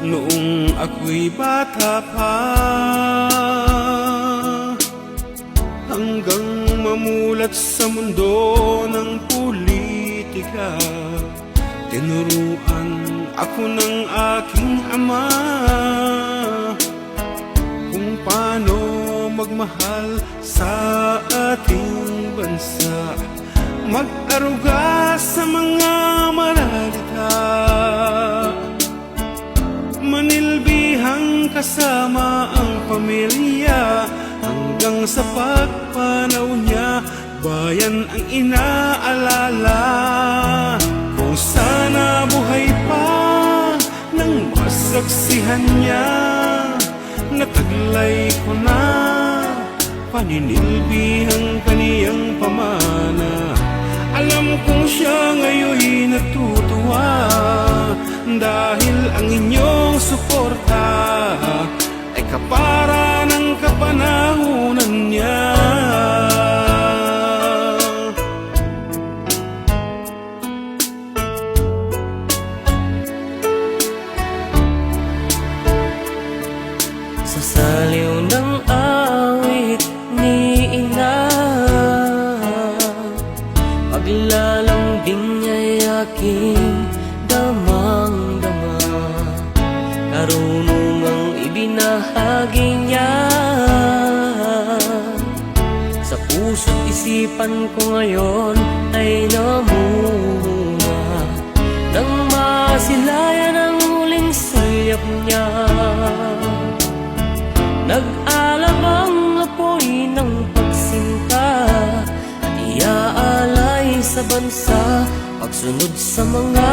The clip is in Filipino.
noong ako'y bata pa, hanggang mamulat sa mundo ng politika. Tinuruan ako ng aking ama kung paano magmahal sa ating bansa, mag-aruga sa mga maralita, manilbihang kasama ang pamilya, hanggang sa pagpanaw niya bayan ang inaalala. Kung sana buhay pa nang masaksihan niya, nataglay ko na paninilbihang kaniyang pamana. Alam kong siya ngayon'y natutuwa dahil ang inyong suporta ay kapara ng kapanahunan niya. Sa saliw ng awit ni Ina, paglalambing ay aking damang-dama. Karunungang ibinahagi niya sa puso't isipan ko ngayon ay namumuna nang masilayan ang huling sulyap niya. Nag-alab ang apoy ng pagsinta at iaalay sa bansa, pagsunod sa mga